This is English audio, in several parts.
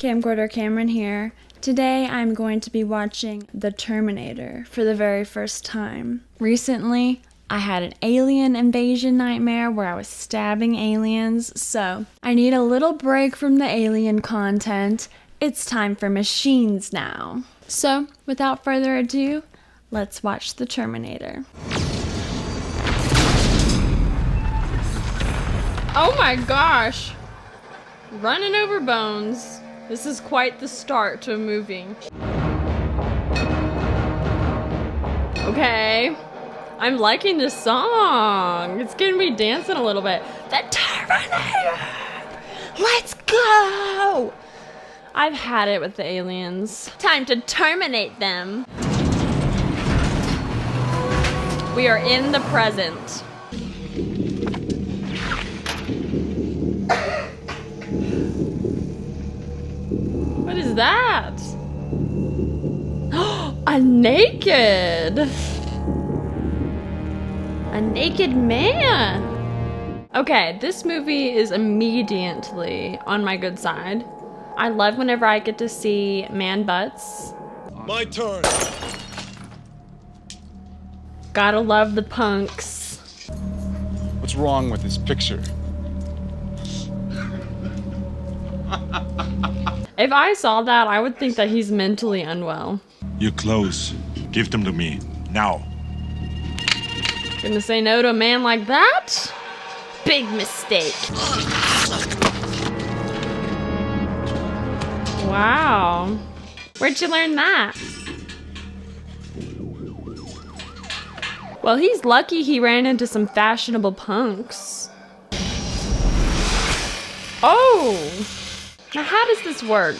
Camcorder Cameron here. Today I'm going to be watching The Terminator for the very first time. Recently, I had an alien invasion nightmare where I was stabbing aliens, so I need a little break from the alien content. It's time for machines now. So, without further ado, let's watch The Terminator. Oh my gosh! Running over bones. This is quite the start to a movie. Okay. I'm liking this song. It's getting me dancing a little bit. The Terminator! Let's go! I've had it with the aliens. Time to terminate them. We are in the present. What is that? A naked man. Okay, this movie is immediately on my good side. I love whenever I get to see man butts. My turn. Gotta love the punks. What's wrong with this picture? If I saw that, I would think that he's mentally unwell. Your clothes. Give them to me. Now. Gonna say no to a man like that? Big mistake. Wow. Where'd you learn that? Well, he's lucky he ran into some fashionable punks. Oh! Now, how does this work?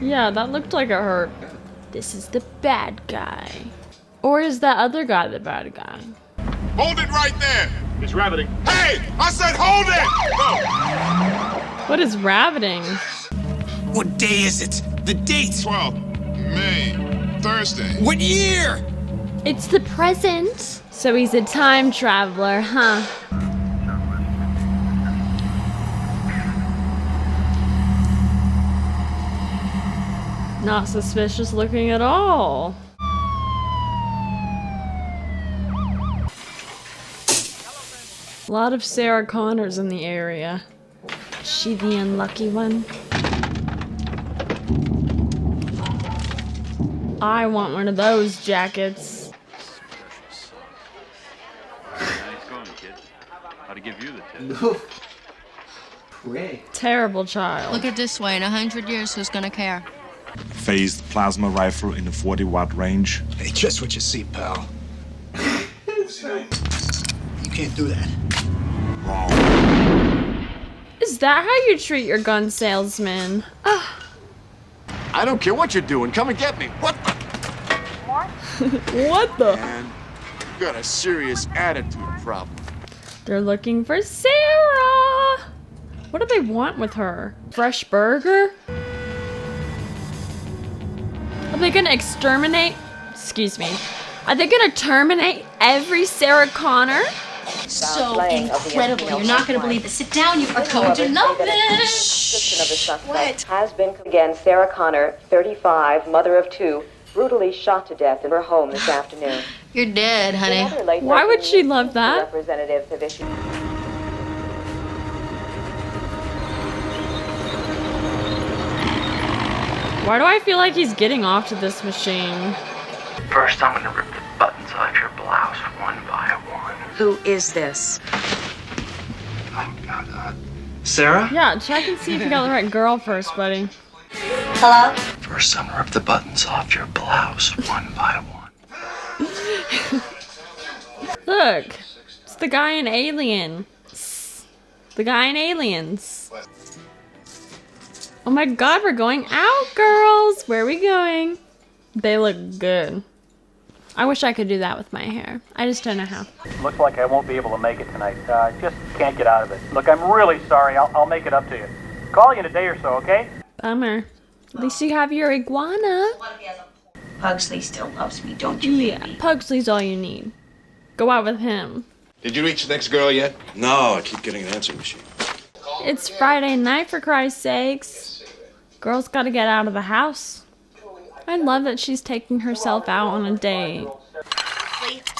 Yeah, that looked like it hurt. This is the bad guy. Or is that other guy the bad guy? Hold it right there. It's rabbiting. Hey! I said hold it! What is rabbiting? What day is it? The date? 12th May. Thursday. What year? It's the present. So he's a time traveler, huh? Not suspicious looking at all. A lot of Sarah Connors in the area. Is she the unlucky one? I want one of those jackets. Nice going, kid. How to give you the tip? Pray. Terrible child. Look at it this way, in 100 years, who's gonna care? Phased plasma rifle in the 40-watt range. Hey, just what you see, pal. You can't do that. Wrong. Is that how you treat your gun salesman? I don't care what you're doing. Come and get me. What the? What the? Man, you got a serious attitude problem. They're looking for Sarah! What do they want with her? Fresh burger? Are they gonna exterminate? Excuse me. Are they gonna terminate every Sarah Connor? So incredible. You're not going to believe it. Sit down. You are going to love this. What? Has been again Sarah Connor, 35, mother of 2, brutally shot to death in her home this afternoon. You're dead, honey. Why would she love that? Representatives have issued. Why do I feel like he's getting off to this machine? First, I'm gonna rip the buttons off your blouse one by one. Who is this? Sarah? Yeah, check and see if you got the right girl first, buddy. Hello? First, I'm gonna rip the buttons off your blouse one by one. Look, it's the guy in Alien. The guy in Aliens. Oh my god, we're going out, girls! Where are we going? They look good. I wish I could do that with my hair. I just don't know how. Looks like I won't be able to make it tonight. Just can't get out of it. Look, I'm really sorry. I'll make it up to you. Call you in a day or so, okay? Bummer. At least you have your iguana. Pugsley still loves me, don't you, Yeah, baby? Pugsley's all you need. Go out with him. Did you reach the next girl yet? No, I keep getting an answer machine. It's Friday night, for Christ's sakes. Girl's gotta get out of the house. I love that she's taking herself out on a date.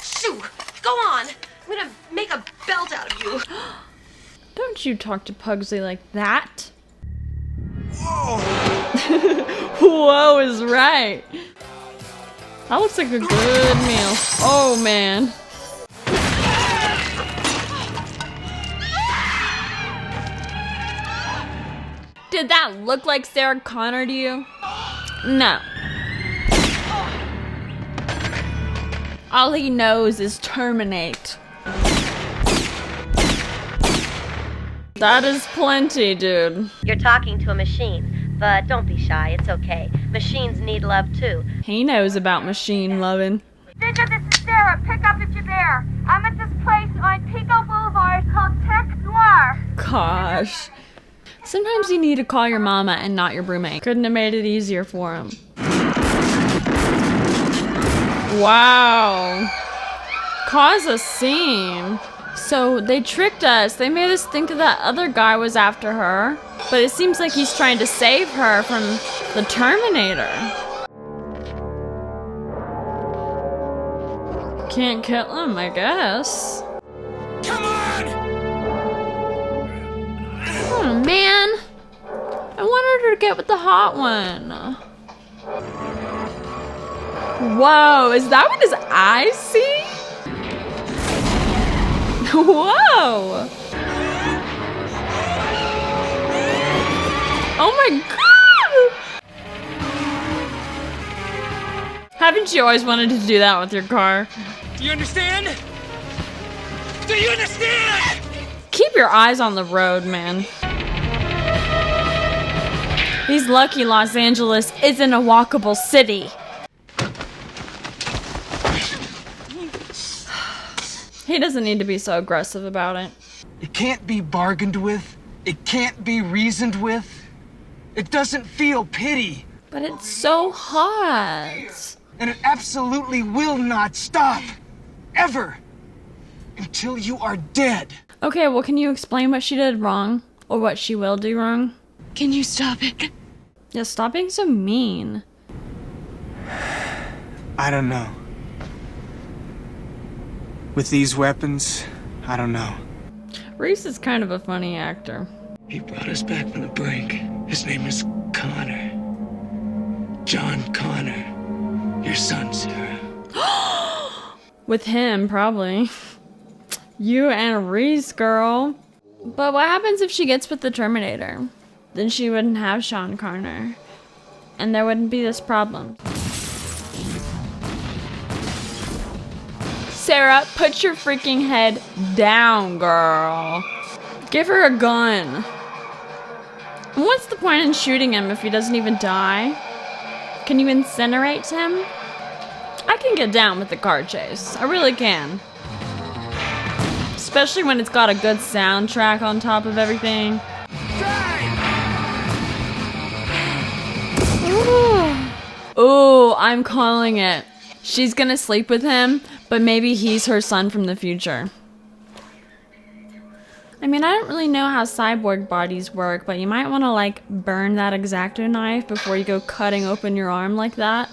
Shoo! Go on! I'm gonna make a belt out of you. Don't you talk to Pugsley like that. Whoa! Whoa is right. That looks like a good meal. Oh man. Did that look like Sarah Connor to you? No. All he knows is terminate. That is plenty, dude. You're talking to a machine, but don't be shy, it's okay. Machines need love too. He knows about machine loving. Digger, this is Sarah. Pick up if you're there. I'm at this place on Pico Boulevard called Tech Noir. Gosh. Sometimes you need to call your mama and not your roommate. Couldn't have made it easier for him. Wow. Cause a scene. So they tricked us. They made us think that other guy was after her. But it seems like he's trying to save her from the Terminator. Can't kill him, I guess. Come on! Oh man. I wanted her to get with the hot one. Whoa, is that what his eyes see? Whoa! Oh my god! Haven't you always wanted to do that with your car? Do you understand? Do you understand? Keep your eyes on the road, man. He's lucky Los Angeles isn't a walkable city. He doesn't need to be so aggressive about it. It can't be bargained with. It can't be reasoned with. It doesn't feel pity. But it's so hot. And it absolutely will not stop. Ever. Until you are dead. Okay, well, can you explain what she did wrong? Or what she will do wrong? Can you stop it? Yeah, stop being so mean. I don't know. With these weapons, I don't know. Reese is kind of a funny actor. He brought us back from the brink. His name is Connor. John Connor. Your son, Sarah. With him, probably. You and Reese, girl. But what happens if she gets with the Terminator? Then she wouldn't have Sean Connor. And there wouldn't be this problem. Sarah, put your freaking head down, girl. Give her a gun. What's the point in shooting him if he doesn't even die? Can you incinerate him? I can get down with the car chase. I really can. Especially when it's got a good soundtrack on top of everything. Ooh, I'm calling it. She's gonna sleep with him, but maybe he's her son from the future. I mean, I don't really know how cyborg bodies work, but you might want to, like, burn that X-Acto knife before you go cutting open your arm like that.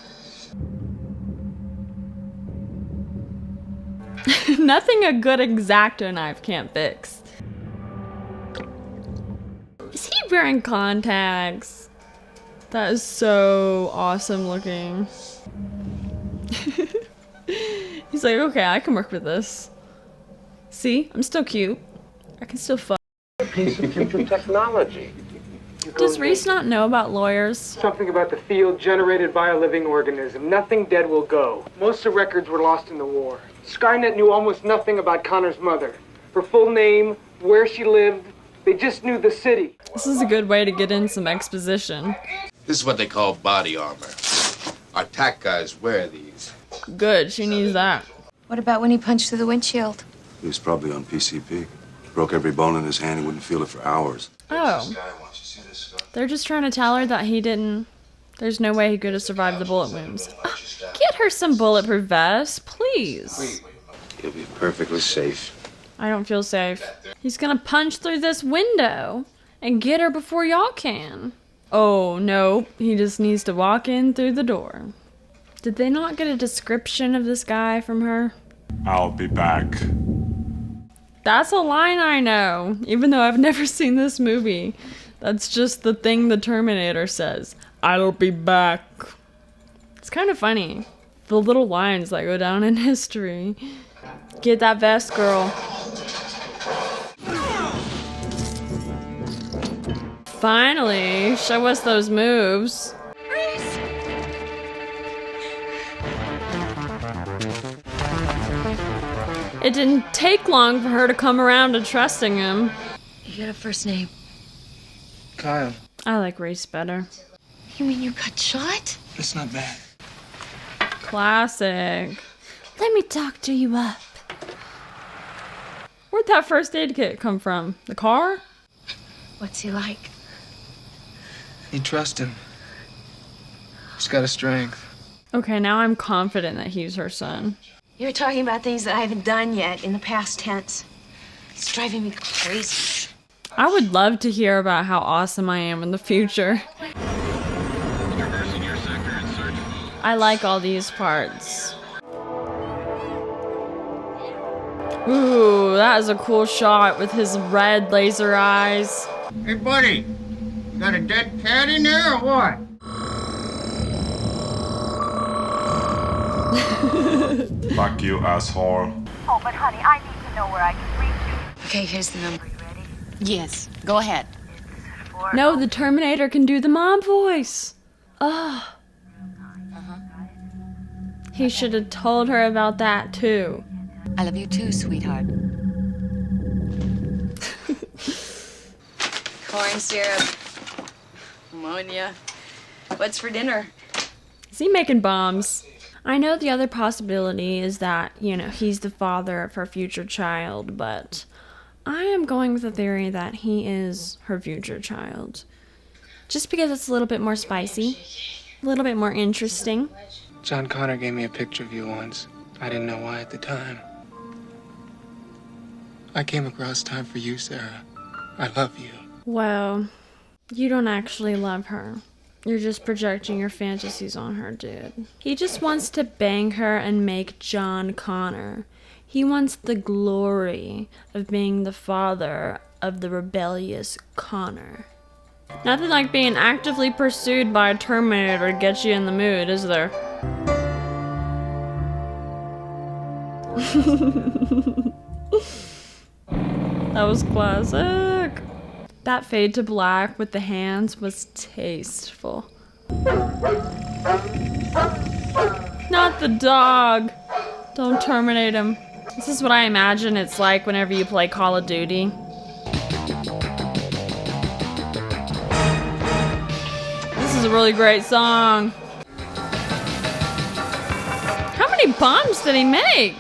Nothing a good X-Acto knife can't fix. Is he wearing contacts? That is so awesome looking. He's like, okay, I can work with this. See, I'm still cute. I can still fuck. A piece of future technology. Does Reese not know about lawyers? Something about the field generated by a living organism. Nothing dead will go. Most of the records were lost in the war. Skynet knew almost nothing about Connor's mother. Her full name, where she lived. They just knew the city. This is a good way to get in some exposition. This is what they call body armor. Our TAC guys wear these. Good, she needs that. What about when he punched through the windshield? He was probably on PCP. Broke every bone in his hand, he wouldn't feel it for hours. Oh. They're just trying to tell her that he didn't... There's no way he could have survived the bullet wounds. Get her some bulletproof vests, please. You'll be perfectly safe. I don't feel safe. He's gonna punch through this window. and get her before y'all can. Oh, no, he just needs to walk in through the door. Did they not get a description of this guy from her? I'll be back. That's a line I know, even though I've never seen this movie. That's just the thing the Terminator says. I'll be back. It's kind of funny. The little lines that go down in history. Get that vest, girl. Finally, show us those moves. It didn't take long for her to come around to trusting him. You got a first name? Kyle. I like Reese better. You mean you got shot? That's not bad. Classic. Let me doctor you up. Where'd that first aid kit come from? The car? What's he like? You trust him. He's got a strength. Okay, now I'm confident that he's her son. You're talking about things that I haven't done yet in the past tense. It's driving me crazy. I would love to hear about how awesome I am in the future. I like all these parts. Ooh, that is a cool shot with his red laser eyes. Hey, buddy, you got a dead cat in there or what? Fuck you, asshole. Oh, but honey, I need to know where I can reach you. Okay, here's the number. You ready? Yes, go ahead. No, the Terminator can do the mom voice. Ugh. He should have told her about that too. I love you too, sweetheart. Corn syrup. Ammonia. What's for dinner? Is he making bombs? I know the other possibility is that, he's the father of her future child, but I am going with the theory that he is her future child. Just because it's a little bit more spicy, a little bit more interesting. John Connor gave me a picture of you once. I didn't know why at the time. I came across time for you, Sarah. I love you. Well, you don't actually love her. You're just projecting your fantasies on her, dude. He just wants to bang her and make John Connor. He wants the glory of being the father of the rebellious Connor. Nothing like being actively pursued by a Terminator to get you in the mood, is there? That was classic. That fade to black with the hands was tasteful. Not the dog. Don't terminate him. This is what I imagine it's like whenever you play Call of Duty. This is a really great song. How many bombs did he make?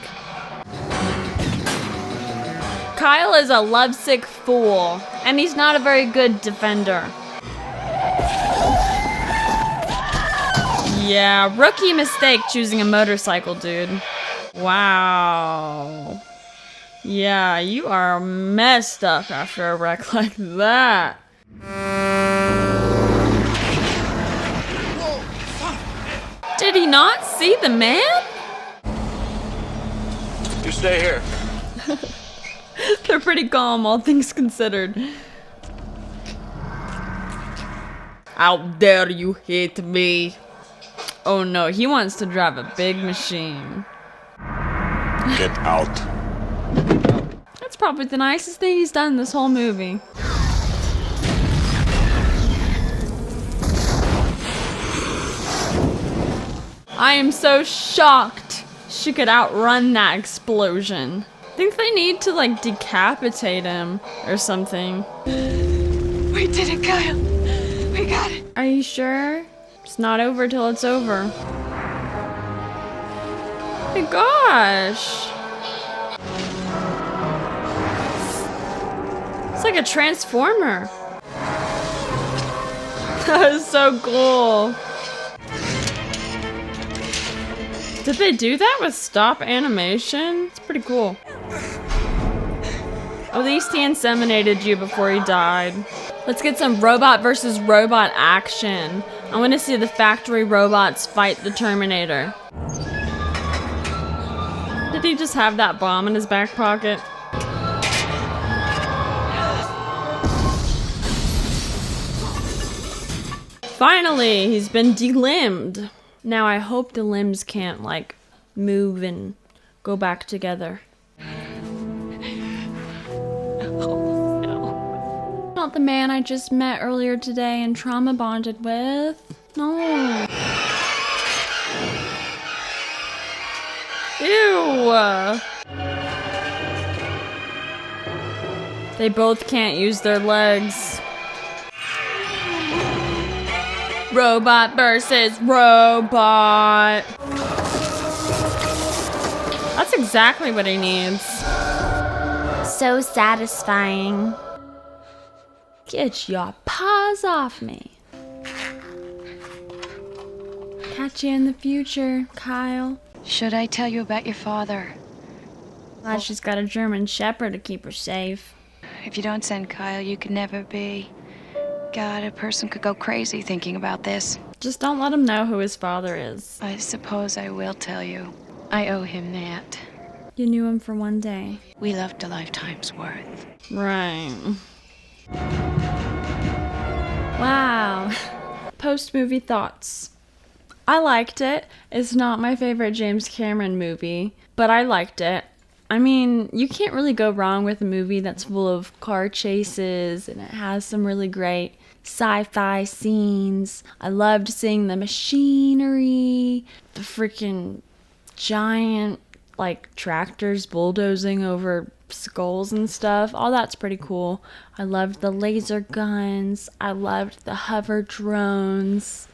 Kyle is a lovesick fool, and he's not a very good defender. Yeah, rookie mistake choosing a motorcycle, dude. Wow. Yeah, you are messed up after a wreck like that. Did he not see the man? You stay here. They're pretty calm, all things considered. How dare you hit me? Oh no, he wants to drive a big machine. Get out. That's probably the nicest thing he's done this whole movie. I am so shocked she could outrun that explosion. I think they need to, like, decapitate him or something. We did it, Kyle. We got it. Are you sure? It's not over till it's over. Oh my gosh. It's like a transformer. That is so cool. Did they do that with stop animation? It's pretty cool. At least he inseminated you before he died. Let's get some robot versus robot action. I want to see the factory robots fight the Terminator. Did he just have that bomb in his back pocket? Finally, he's been delimbed. Now I hope the limbs can't like move and go back together. Not the man I just met earlier today and trauma bonded with. No. Ew. They both can't use their legs. Robot versus robot. That's exactly what he needs. So satisfying. Get your paws off me. Catch you in the future, Kyle. Should I tell you about your father? Glad she's got a German Shepherd to keep her safe. If you don't send Kyle, you could never be. God, a person could go crazy thinking about this. Just don't let him know who his father is. I suppose I will tell you. I owe him that. You knew him for one day. We loved a lifetime's worth. Right. Wow. Post-movie thoughts. I liked it. It's not my favorite James Cameron movie, but I liked it. I mean, you can't really go wrong with a movie that's full of car chases and it has some really great sci-fi scenes. I loved seeing the machinery, the freaking giant like tractors bulldozing over skulls and stuff. All that's pretty cool. I loved the laser guns. I loved the hover drones.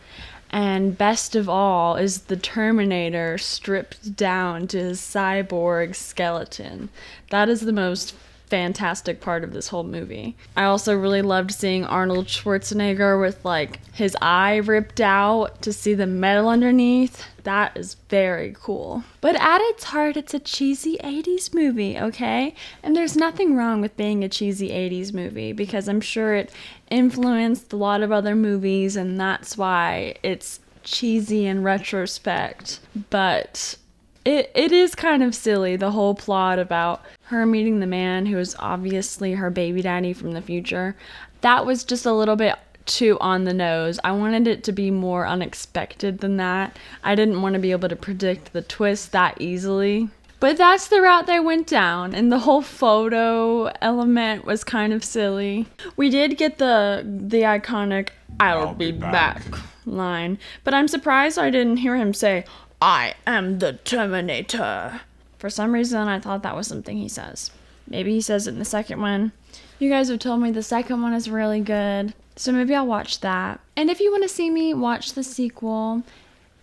And best of all is the Terminator stripped down to his cyborg skeleton. That is the most fantastic part of this whole movie. I also really loved seeing Arnold Schwarzenegger with like his eye ripped out to see the metal underneath. That is very cool. But at its heart, it's a cheesy 80s movie, okay? And there's nothing wrong with being a cheesy 80s movie because I'm sure it influenced a lot of other movies and that's why it's cheesy in retrospect. But it is kind of silly, the whole plot about her meeting the man who is obviously her baby daddy from the future. That was just a little bit too on the nose. I wanted it to be more unexpected than that. I didn't want to be able to predict the twist that easily. But that's the route they went down, and the whole photo element was kind of silly. We did get the iconic "I'll be back" line, but I'm surprised I didn't hear him say, "I am the Terminator." For some reason, I thought that was something he says. Maybe he says it in the second one. You guys have told me the second one is really good, so maybe I'll watch that. And if you want to see me watch the sequel,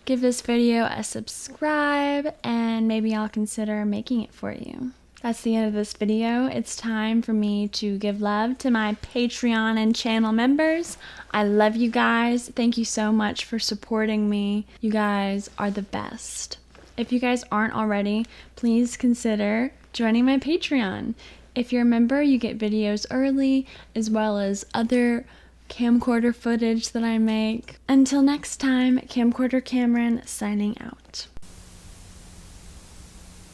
give this video a subscribe, and maybe I'll consider making it for you. That's the end of this video. It's time for me to give love to my Patreon and channel members. I love you guys. Thank you so much for supporting me. You guys are the best. If you guys aren't already, please consider joining my Patreon. If you're a member, you get videos early, as well as other camcorder footage that I make. Until next time, Camcorder Cameron signing out.